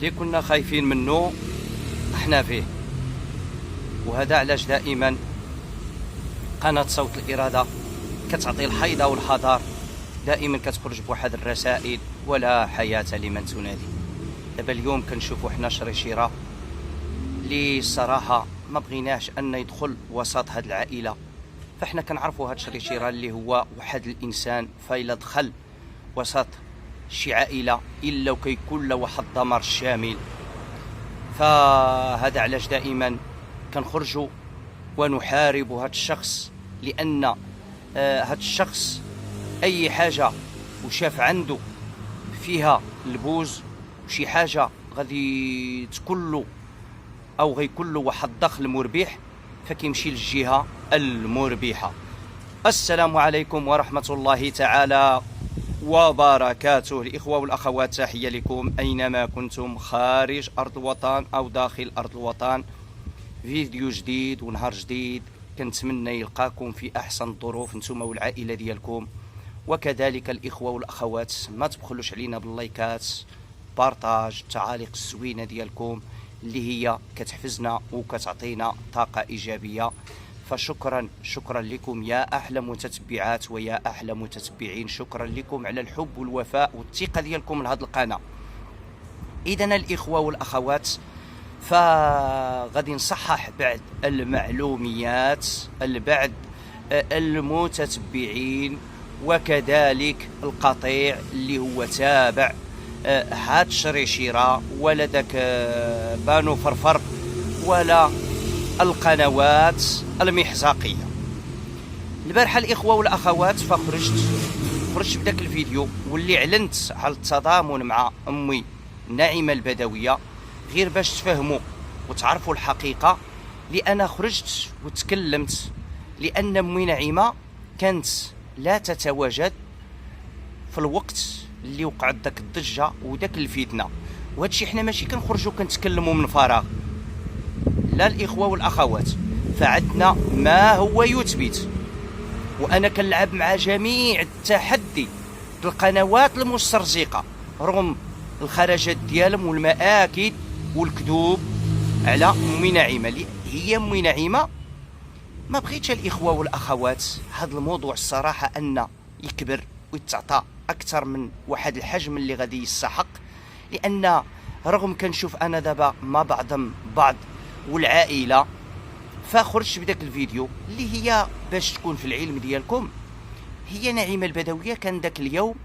اللي كنا خايفين منه احنا فيه. وهذا علاش دائما قناة صوت الإرادة كتعطي الحيضة والحذر، دائما كتخرج بواحد الرسائل: ولا حياة لمن تنادي. دابا اليوم كنشوفوا حنا شريشيرة اللي الصراحة ما بغيناش أن يدخل وسط هاد العائلة. فاحنا كنعرفوا هاد شريشيرة اللي هو واحد الإنسان فإلا دخل وسط شي عائلة إلا وكيكون له واحد الدمار شامل. فهذا علاش دائما كنخرجوا ونحارب هاد الشخص، لأن هاد الشخص أي حاجة وشاف عنده فيها البوز وشي حاجة غادي تكون له أو غيكون له واحد الدخل مربح فكيمشي للجهة المربحة. السلام عليكم ورحمة الله تعالى وبركاته. الإخوة والأخوات، تحية لكم أينما كنتم خارج أرض الوطن أو داخل أرض الوطن. فيديو جديد ونهار جديد، كنتمنى يلقاكم في أحسن الظروف نتوما والعائلة ديالكم، وكذلك الإخوة والأخوات ما تبخلوش علينا باللايكات، بارطاج، التعاليق الزوينة ديالكم اللي هي كتحفزنا وكتعطينا طاقة إيجابية. فشكرا لكم يا أحلى متتبعات ويا أحلى متتبعين، شكرا لكم على الحب والوفاء والثقة ديالكم لهذه القناة. إذن الإخوة والأخوات، فغادي نصحح بعض المعلوميات لبعض المتتبعين وكذلك القطيع اللي هو تابع هاد شريشيرة ولا داك بانو فرفر ولا القنوات المحزاقية. البارحة الإخوة والأخوات فخرجت بداك الفيديو واللي علنت على التضامن مع أمي ناعمة البدوية، غير باش تفهموا وتعرفوا الحقيقة. لأنا خرجت وتكلمت لأن أمي ناعمة كانت لا تتواجد في الوقت اللي وقعت داك الضجة وداك الفتنة، وهادشي حنا ماشي كنخرجوا كنتكلموا من فراغ، لا الإخوة والأخوات، فعندنا ما هو يثبت. وأنا كنلعب مع جميع التحدي القنوات المسترزقة رغم الخرجات ديالهم والمآكد والكذوب على أمي ناعمة. هي أمي ناعمة ما بغيتش الإخوة والأخوات هذا الموضوع الصراحة أن يكبر ويتعطى أكثر من واحد الحجم اللي غادي يستحق، لأن رغم كنشوف أنا دابا مع بعض والعائلة. فخرجت بداك الفيديو اللي هي باش تكون في العلم ديالكم، هي ناعمة البدوية كان داك اليوم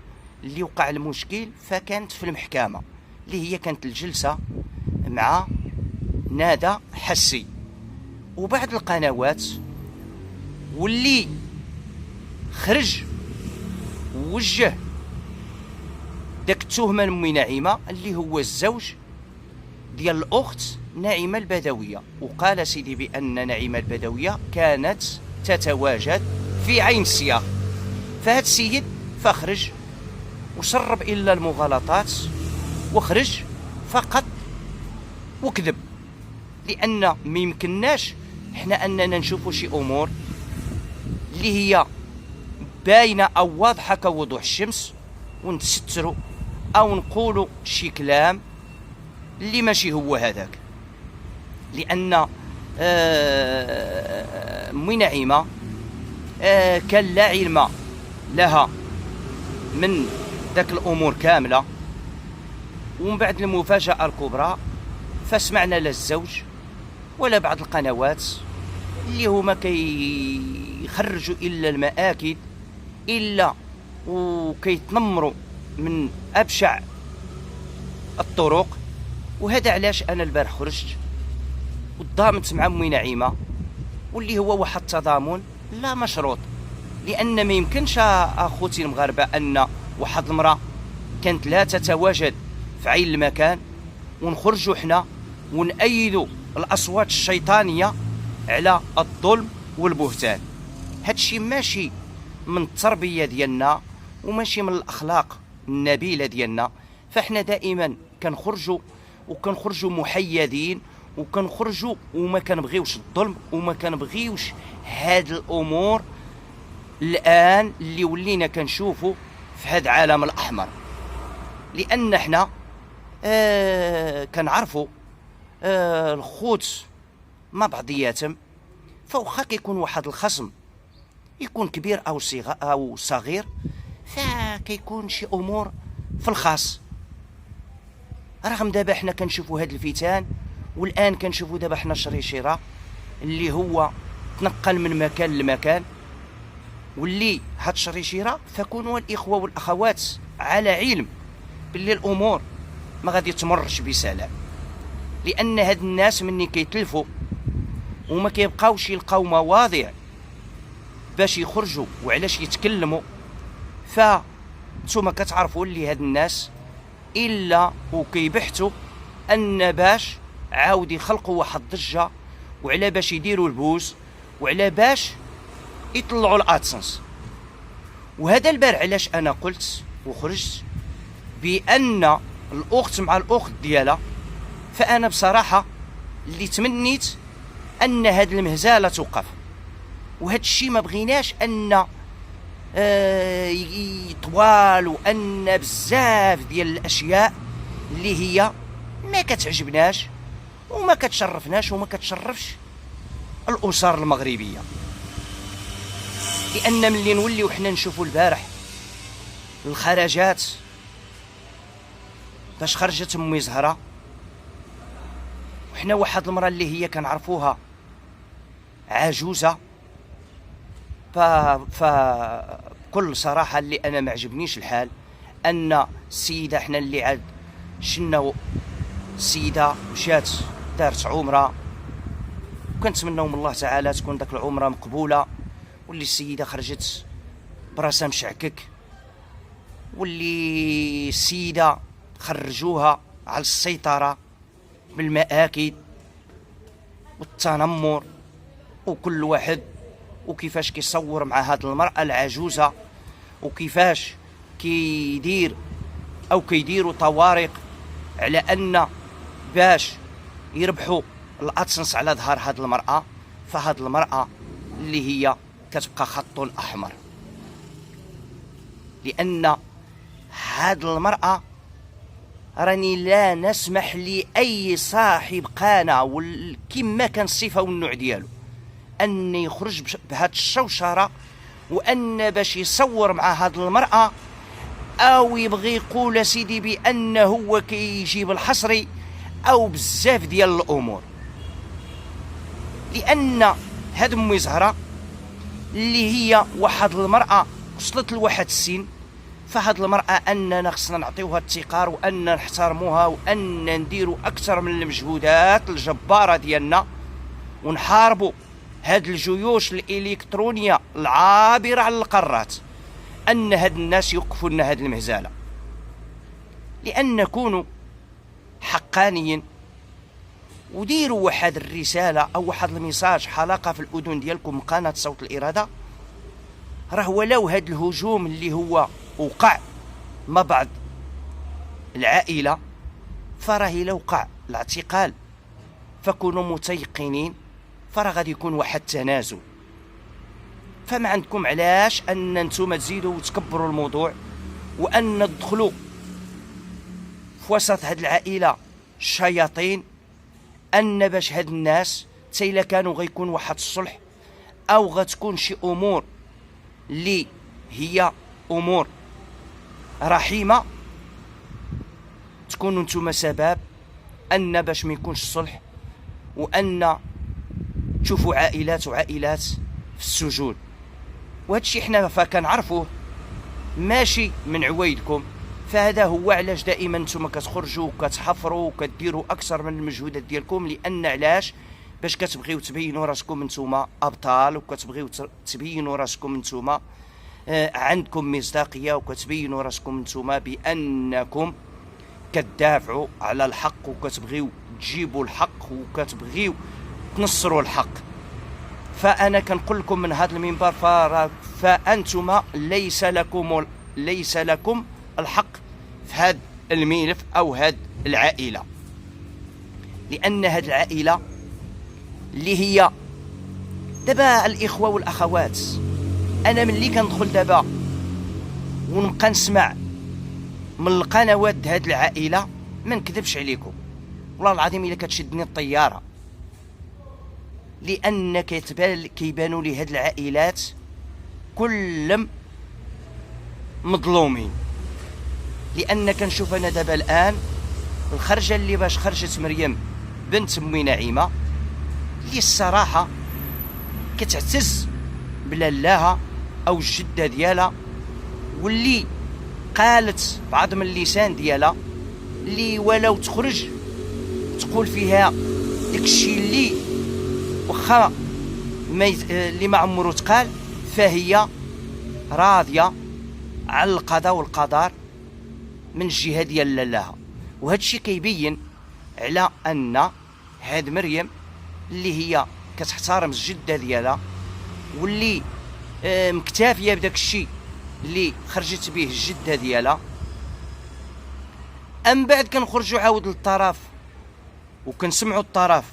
اللي وقع المشكل فكانت في المحكمة اللي هي كانت الجلسة مع نادى حسي وبعض القنوات، واللي خرج ووجه داك التهمة لأمي ناعمة اللي هو الزوج ديال الأخت ناعمة البدوية، وقال سيدي بأن ناعمة البدوية كانت تتواجد في عين السياق. فهاد السيد فخرج وسرب إلا المغالطات وخرج فقط وكذب، لأن ما يمكنناش حنا أننا نشوفوا شي أمور اللي هي باينة أو واضحة كوضوح الشمس ونستروا أو نقولوا شي كلام اللي ماشي هو هذاك. لأن أمي ناعمة كان لا علم لها من ذاك الأمور كاملة. ومن بعد المفاجأة الكبرى فسمعنا لا الزوج ولا بعض القنوات اللي هما كيخرجوا إلا المآكد إلا وكيتنمروا من أبشع الطرق. وهذا علاش أنا البارح خرجت وتضامنت مع أمي ناعمة، واللي هو واحد التضامن لا مشروط، لأن ما يمكنش أخوتي المغاربة أن واحد المرأة كانت لا تتواجد في عين المكان ونخرجوا حنا ونأيدوا الأصوات الشيطانية على الظلم والبهتان. هادشي ماشي من التربية ديالنا وماشي من الأخلاق النبيلة ديالنا. فاحنا دائما كنخرجوا محيدين وكنخرجوا وما كنبغيوش الظلم وما كنبغيوش هاد الأمور الآن اللي ولينا كنشوفوا في هاد العالم الأحمر. لأن احنا كنعرفوا الخوت مع بعضياتهم، فوخا كيكون واحد الخصم يكون كبير او صغير، فكيكون شي امور في الخاص. رغم دابا حنا كنشوفوا هاد الفتان، والان كنشوفوا دابا حنا شريشيره اللي هو تنقل من مكان لمكان، واللي هاد شريشيره فكونوا الاخوه والاخوات على علم باللي الامور ما غادي تمرش بسلام، لان هاد الناس مني كيتلفوا وما كيبقاوش يلقاو مواضيع باش يخرجوا وعلاش يتكلموا، فانتوما كتعرفوا اللي هاد الناس الا وكيبحثوا ان باش عاود يخلقوا واحد الضجه، وعلى باش يديروا البوز، وعلى باش يطلعوا الادسنس. وهذا البارح علاش انا قلت وخرجت بان الاخت مع الاخت ديالها، فانا بصراحه اللي تمنيت ان هاد المهزله توقف، وهذا الشيء ما بغيناش ان يطوال، وان بزاف ديال الاشياء اللي هي ما كتعجبناش وما كتشرفناش وما كتشرفش الاسر المغربيه. لان ملي نوليو حنا نشوفوا البارح الخرجات باش خرجت امي زهره، وحنا واحد المراه اللي هي كنعرفوها عجوزه، بكل صراحه اللي انا ما عجبنيش الحال ان السيده حنا اللي عاد شنا السيده مشات دارت عمره، وكنتمناو من الله تعالى تكون داك العمره مقبوله، واللي السيده خرجت براسها مشعكك، واللي السيده خرجوها على السيطره بالمآكل والتنمر، وكل واحد وكيفاش كيصور مع هاد المرأة العجوزة، وكيفاش كيدير أو كيديروا طوارق على أن باش يربحوا الأدسنس على ظهر هاد المرأة. فهاد المرأة اللي هي كتبقى خط أحمر، لأن هاد المرأة راني لا نسمح لأي صاحب قناة كما كان الصفة والنوع ديالو أن يخرج بهاد الشوشرة، وأن باش يصور مع هاد المرأة أو يبغي يقول سيدي بأنه هو كيجيب الحصري أو بزاف ديال الأمور. لأن هاد أمي زهرة اللي هي واحد المرأة وصلت لواحد السن، فهاد المرأة أننا خصنا نعطيوها التقار، وأن نحترموها، وأن نديروا أكثر من المجهودات الجبارة ديالنا، ونحاربوا هاد الجيوش الإلكترونية العابرة على القارات، أن هاد الناس يوقفوا لنا هاد المهزلة. لأن كونوا حقانيين وديروا واحد الرسالة أو واحد الميساج حلقة في الأذن ديالكم قناة صوت الإرادة، راه ولو هاد الهجوم اللي هو وقع ما بعض العائلة، فراه إلا وقع الاعتقال فكونوا متيقنين فراه غادي يكون واحد تنازل. فما عندكم علاش ان نتوما تزيدوا وتكبروا الموضوع، وان تدخلوا في وسط هاد العائله الشياطين، ان باش هاد الناس حتى الا كانوا غيكون واحد الصلح او غتكون شي امور اللي هي امور رحيمه، تكونوا نتوما سبب ان باش ما يكونش الصلح، وان تشوفوا عائلات وعائلات في السجون. وهذا الشيء حنا فكنعرفوه ماشي من عوايدكم، فهذا هو علاش دائما نتوما كتخرجوا وكتحفروا وكديروا اكثر من المجهودات ديالكم. لان علاش؟ باش كتبغيو تبينوا راسكم نتوما ابطال، وكتبغيو تبينوا راسكم نتوما عندكم مصداقيه، وكتبينوا راسكم نتوما بانكم كتدافعوا على الحق، وكتبغيو تجيبوا الحق، وكتبغيو تنصروا الحق. فانا كنقول لكم من هذا المنبر فانتم ليس لكم الحق في هذا الملف او هذه العائله، لان هذه العائله اللي هي دابا الاخوه والاخوات، انا ملي كندخل دابا ونبقى نسمع من القنوات هذه العائله ما نكذبش عليكم والله العظيم الا كتشدني الطياره، لان كيبانوا لي هاد العائلات كلهم مظلومين. لان كنشوف انا دابا الان الخرجه اللي باش خرجت مريم بنت امي نعيمه، اللي الصراحه كتعتز بلالاها او الجده ديالها، واللي قالت بعض من اللسان ديالها اللي ولو تخرج تقول فيها داكشي اللي واخا اللي ما عمرو تقال، فهي راضيه على القضاء والقدر من الجهه ديال لالاها. وهذا الشيء كيبين على ان هاد مريم اللي هي كتحترم الجده ديالها، واللي مكتافيه بداك الشيء اللي خرجت به الجده ديالها. ام بعد كنخرجوا عاود للطرف وكنسمعوا الطرف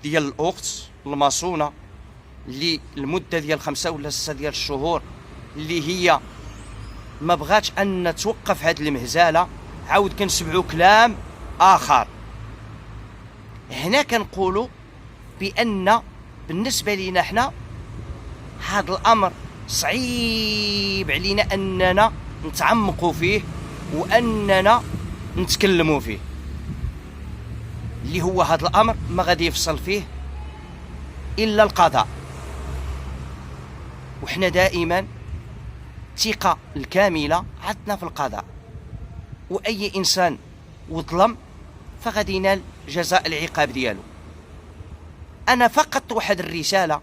ديال الاخت المصونه اللي المده ديال 5 ولا 6 ديال الشهور اللي هي ما بغاتش ان توقف هاد المهزله، عاود كنسمعوا كلام اخر. هنا كنقولوا بان بالنسبه لينا حنا هذا الامر صعيب علينا اننا نتعمقوا فيه واننا نتكلموا فيه، اللي هو هذا الامر ما غادي يفصل فيه الا القضاء. وحنا دائما الثقه الكامله عندنا في القضاء، واي انسان وظلم فغادي ينال جزاء العقاب ديالو. انا فقط واحد الرساله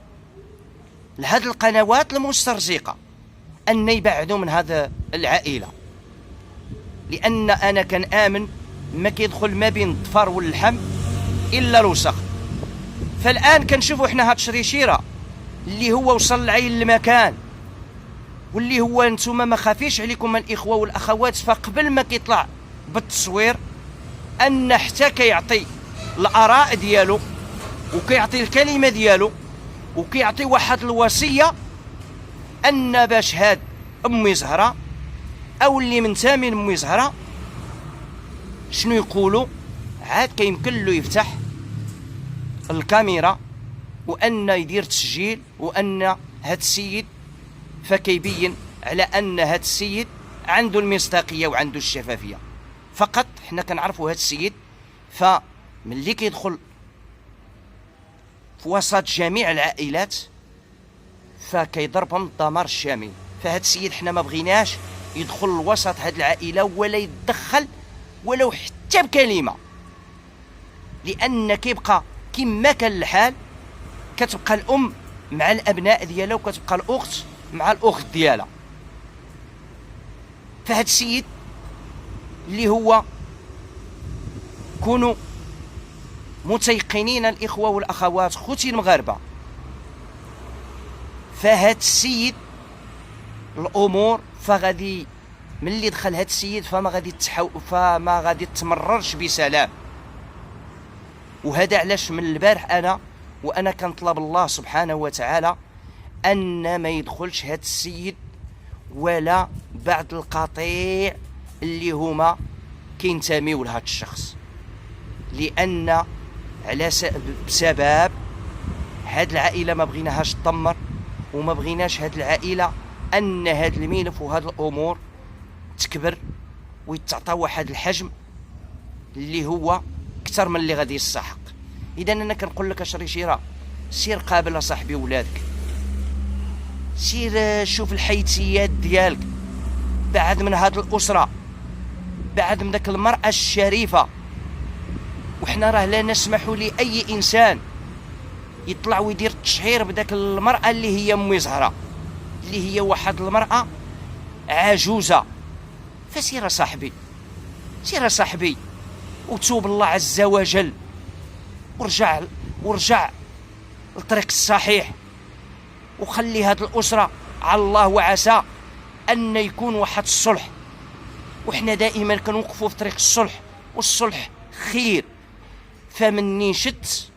لهذه القنوات المسترزقه ان يبعدوا من هذا العائله، لان انا كنآمن ما كيدخل ما بين الظفر واللحم الا الوسخ. فالان كنشوفوا حنا هاد الشريشيره اللي هو وصل العين لمكان، واللي هو نتوما ما خافيش عليكم الاخوه والاخوات، فقبل ما كيطلع بالتصوير ان حتى كيعطي الاراء ديالو وكيعطي الكلمه ديالو وكيعطي واحد الوصيه ان باش هاد امي زهره او اللي منتمي لامي زهره شنو يقولوا، عاد كيمكن له يفتح الكاميرا وان يدير تسجيل، وان هاد السيد فكيبين على ان هاد السيد عنده المصداقيه وعنده الشفافيه. فقط حنا كنعرفوا هاد السيد فملي كيدخل في وسط جميع العائلات فكيضربهم الدمار الشامل. فهاد السيد حنا ما بغيناش يدخل لوسط هاد العائله ولا يتدخل ولو حتى بكلمه، لان كيبقى كما كان الحال، كتبقى الام مع الابناء ديالها وكتبقى الاخت مع الاخت ديالها. فهاد السيد اللي هو كونوا متيقنين الاخوه والاخوات خوتي المغاربه، فهاد السيد الامور فغادي ملي دخل هاد السيد فما غادي تمررش بسلام. وهذا علاش من البارح وانا كنطلب الله سبحانه وتعالى ان ما يدخلش هاد السيد ولا بعض القطيع اللي هما كينتميو لهاد الشخص، لان بسبب هاد العائله ما بغيناهاش تدمر، وما بغيناش هاد العائله ان هاد الملف وهاد الامور تكبر ويتعطى واحد الحجم اللي هو اكثر من اللي غادي يستحق. اذا انا كنقول لك اشريشيره، سير قابل صاحبي ولادك، سير شوف الحيثيات ديالك، بعد من هاد الاسره، بعد من داك المراه الشريفه. وحنا راه لا نسمح لاي انسان يطلع ويدير التشهير بداك المراه اللي هي امي زهره، اللي هي واحد المراه عجوزه. فسير صاحبي، سير صاحبي وتوب الله عز وجل، ورجع للطريق الصحيح، وخلي هاد الاسره على الله، وعسى ان يكون واحد الصلح. وحنا دائما كنوقفوا في طريق الصلح، والصلح خير. فمني شت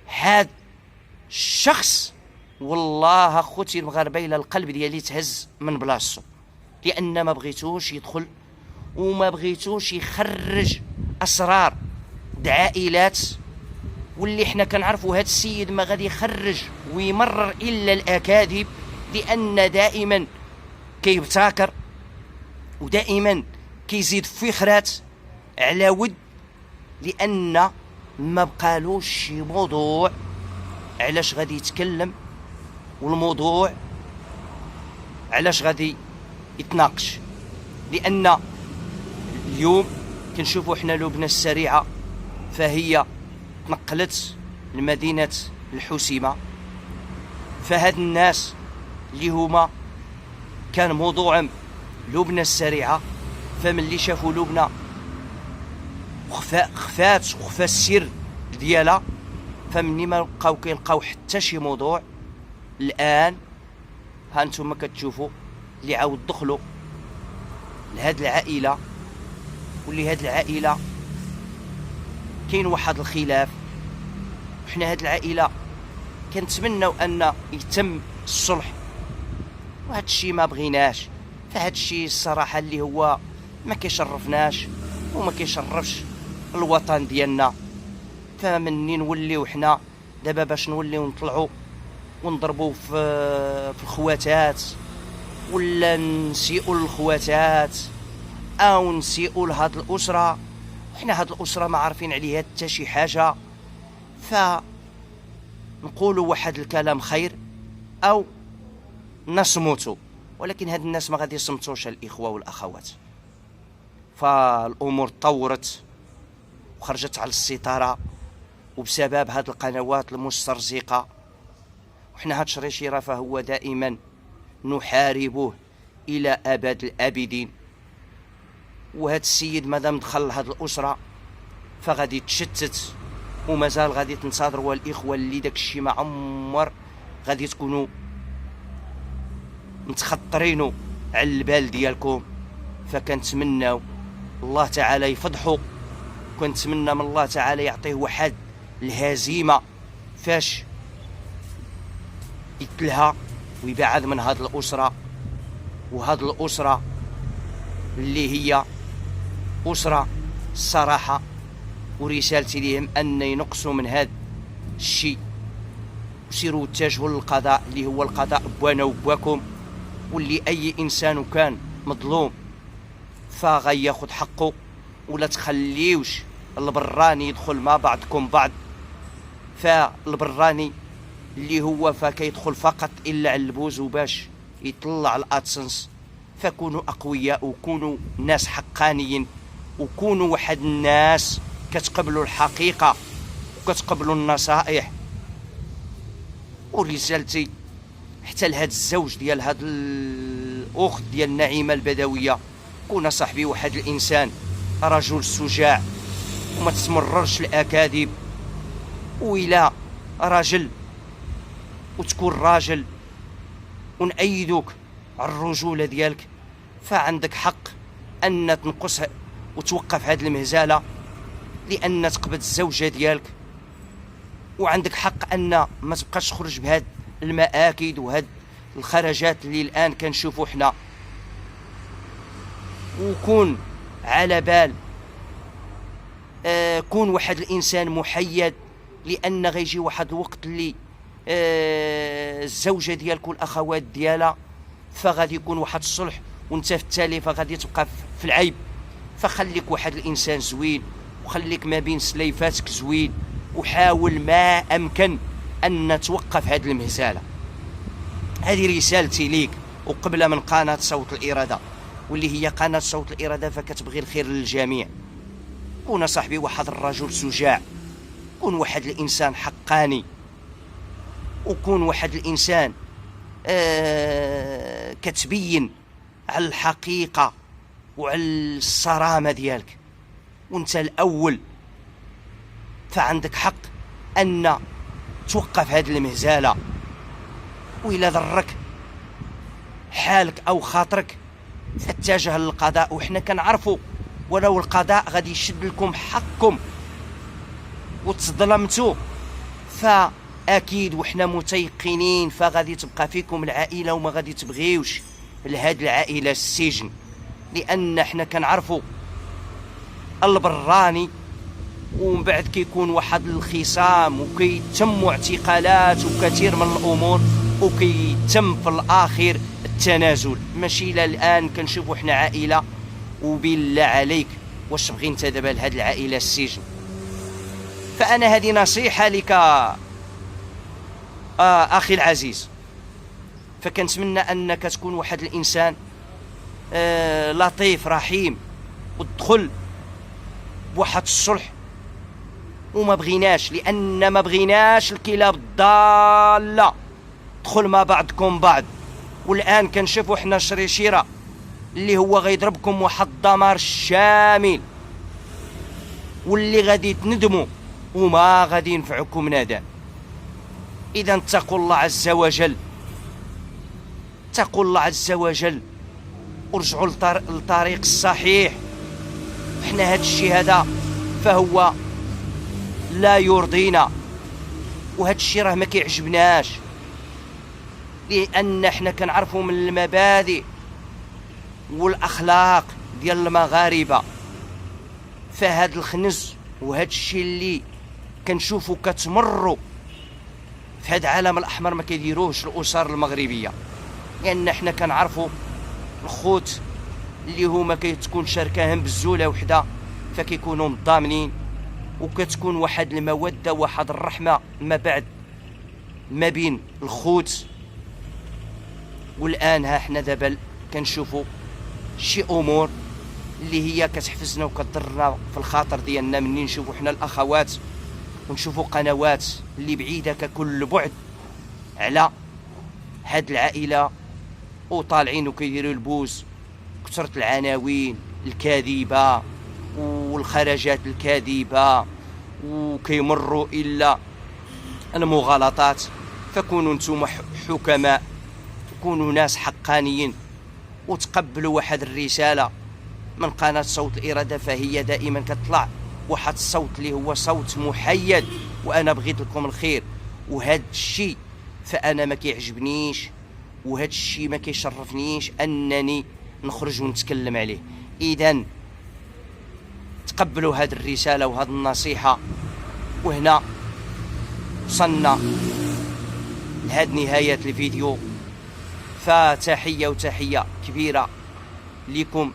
هاد الشخص والله اخوتي المغاربه الى القلب ديالي تهز من بلاصتو، لان ما بغيتوش يدخل وما بغيتوش يخرج اسرار عائلات، واللي حنا كنعرفوا هذا السيد ما غادي يخرج ويمرر الا الاكاذيب، لان دائما كيبتكر ودائما كيزيد فخرات على ود، لان ما بقالوش شي موضوع علاش غادي يتكلم، والموضوع علاش غادي يتناقش. لان اليوم كنشوفوا حنا لبنى السريعه فهي تنقلت لمدينه الحسيمه، فهاد الناس اللي هما كان موضوعهم لبنى السريعه، فملي شافوا لبنى خفات وخفى السر ديالها، فمني ما بقاو كيلقاو حتى شي موضوع. الان ها انتم كتشوفوا اللي عاود دخلوا لهاد العائله، واللي هاد العائله كاين واحد الخلاف، وحنا هاد العائله كنتمناو ان يتم الصلح، وهاد الشيء ما بغيناش. فهاد الشيء الصراحه اللي هو ما كيشرفناش وما كيشرفش الوطن ديالنا. فمني نوليو حنا دابا باش نوليو نطلعوا ونضربوا في الخواتات، ولا نسيئوا للخواتات او نسيئوا لهاد الاسره، وحنا هاد الاسره ما عارفين عليها حتى شي حاجه. فنقولوا واحد الكلام خير او نصمتوا، ولكن هاد الناس ما غادي يصمتوش الاخوه والاخوات. فالامور تطورت وخرجت على السيطره، وبسبب هاد القنوات المسترزقه. وحنا هاد شريشيره فهو دائما نحاربه الى ابد الابدين. وهاد السيد مادام دخل لهاد الاسره فغادي تشتت، ومازال غادي تنتظروا الاخوه اللي داك الشيء ما عمر غادي تكونوا متخطرينه على البال ديالكم. فكنتمناو الله تعالى يفضحوا، كنتمنى من الله تعالى يعطيه واحد الهزيمه فاش يتلها ويبعد من هاد الاسره. وهاد الاسره اللي هي اسره الصراحه، ورسالتي لهم ان ينقصوا من هاد الشيء وسيروا اتجهوا للقضاء اللي هو القضاء بوانا وبواكم، واللي اي انسان كان مظلوم فغياخد حقه، ولا تخليوش البراني يدخل مع بعضكم بعض. فالبراني اللي هو فكيدخل فقط الا على البوز وباش يطلع الادسنس. فكونوا اقوياء وكونوا ناس حقانيين، وكونوا واحد الناس كتقبلوا الحقيقه وكتقبلوا النصائح. ورسالتي حتى لهاد الزوج ديال هاد الاخت ديال نعيمه البدويه، كون صاحبي واحد الانسان رجل شجاع وما تتمررش الاكاذيب، وإلا راجل وتكون راجل ونأيدوك على الرجوله ديالك، فعندك حق ان تنقص وتوقف هاد المهزله، لان تقبض الزوجه ديالك. وعندك حق ان ما تبقاش تخرج بهاد المآكد وهاد الخرجات اللي الان كنشوفوا حنا. وكون على بال، كون واحد الانسان محيد، لان غيجي واحد الوقت اللي الزوجه ديالك والاخوات ديالها فغادي يكون واحد الصلح، وانت في التالي فغادي تبقى في العيب. فخليك واحد الانسان زوين، وخليك ما بين سليفاتك زوين، وحاول ما امكن ان توقف هذه المهزله. هذه رسالتي ليك، وقبل من قناه صوت الاراده، واللي هي قناه صوت الاراده فكتبغي الخير للجميع. كون صاحبي واحد الرجل شجاع، كون واحد الانسان حقاني، وكون واحد الانسان كتبين على الحقيقه وعلى الصرامه ديالك، وانت الاول. فعندك حق ان توقف هذه المهزله، وإلا ضرك حالك او خاطرك فاتجه للقضاء. وحنا كنعرفوا ولو القضاء غادي يشد لكم حقكم وتظلمتوا فاكيد وحنا متيقنين فغادي تبقى فيكم العائله، وما غادي تبغيوش لهاد العائله السجن. لان احنا كنعرفوا البراني ومن بعد كيكون واحد الخصام وكيتم اعتقالات وكثير من الامور وكيتم في الاخير التنازل. ماشي الى الان كنشوفوا حنا عائله، وبالله عليك واش تبغي انت دابا لهاد العائله السجن؟ فانا هذه نصيحه لك اخي العزيز، فكنتمنى انك تكون واحد الانسان لطيف رحيم وتدخل بواحد الصلح. وما بغيناش، لان ما بغيناش الكلاب الضاله دخل ما بعضكم بعض. والان كنشوفوا حنا شريشيره اللي هو غيضربكم واحد الدمار شامل، واللي غادي تندموا وما غادي ينفعكم ندم. اذا اتقوا الله عز وجل، اتقوا الله عز وجل ورجعوا للطريق الصحيح. حنا هاد الشيء هذا فهو لا يرضينا، وهاد الشيء راه ما كيعجبناش، لان حنا كنعرفوا من المبادئ والاخلاق ديال المغاربه. فهاد الخنز وهاد الشيء اللي كنشوفوا كتمروا في هاد العالم الاحمر ما كيديروهش الاسر المغربيه، لان حنا كنعرفوا الخوت اللي هما كتكون شركاهم بالزوله وحده فكيكونوا مضامنين، وكتكون واحد الموده واحد الرحمه ما بين الخوت. والان ها حنا دابا كنشوفوا شي امور اللي هي كتحفزنا وكتضرنا في الخاطر ديالنا منين نشوفوا حنا الاخوات ونشوفوا قنوات اللي بعيده ككل بعد على هاد العائله وطالعين وكيديروا البوز، كثرة العناوين الكاذبه والخرجات الكاذبه وكيمروا الا المغالطات. فكونوا نتوما حكماء، كونوا ناس حقانيين، وتقبلوا واحد الرساله من قناه صوت الاراده، فهي دائما كتطلع واحد الصوت اللي هو صوت محيد، وانا بغيت لكم الخير. وهذا الشيء فانا ما كيعجبنيش، وهذا الشيء ما كيشرفنيش انني نخرج ونتكلم عليه. اذا تقبلوا هذه الرساله وهذه النصيحه. وهنا وصلنا لهاد نهايه الفيديو، فتحيه وتحيه كبيره لكم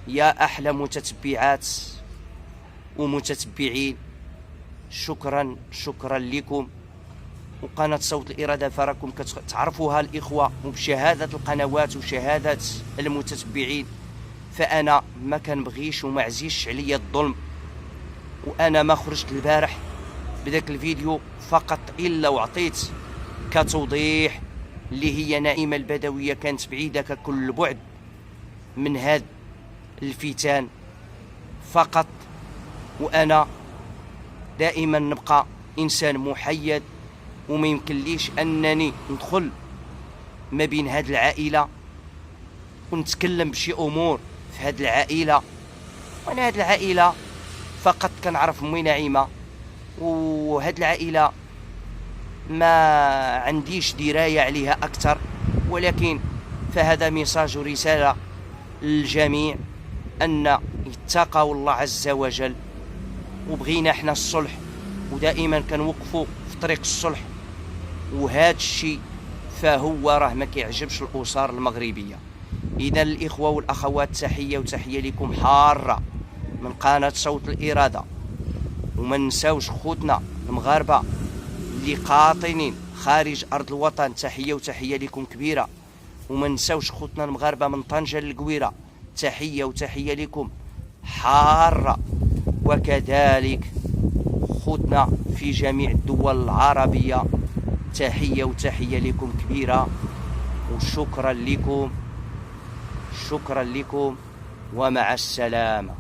يا احلى متتبعات ومتتبعين. شكرا لكم. وقناه صوت الاراده فراكم كتعرفوها الاخوه، وبشهاده القنوات وشهاده المتتبعين فانا ما كنبغيش وما عزيزش عليا الظلم. وانا ما خرجت البارح بداك الفيديو فقط الا وعطيت كتوضيح اللي هي نعيمه البدويه كانت بعيده ككل بعد من هاد الفتان فقط. وانا دائما نبقى انسان محيد، وما يمكنليش انني ندخل ما بين هاد العائله ونتكلم بشي امور في هاد العائله. وانا هاد العائله فقط كنعرف امي نعيمه، وهاد العائله ما عنديش درايه عليها اكثر، ولكن فهذا ميساج ورساله للجميع ان يتقوا الله عز وجل. وبغينا احنا الصلح، ودائما كنوقفوا في طريق الصلح، وهذا الشيء فهو راه ما كيعجبش الاسر المغربيه. اذا الاخوه والاخوات تحيه وتحيه لكم حاره من قناه صوت الاراده. وما نساوش خوتنا المغاربه اللي قاطنين خارج ارض الوطن، تحيه وتحيه لكم كبيره. وما نساوش خوتنا المغاربه من طنجه للقويره، تحيه وتحيه لكم حاره. وكذلك خوتنا في جميع الدول العربيه، تحيه وتحيه لكم كبيره. وشكرا لكم، شكرا لكم، ومع السلامه.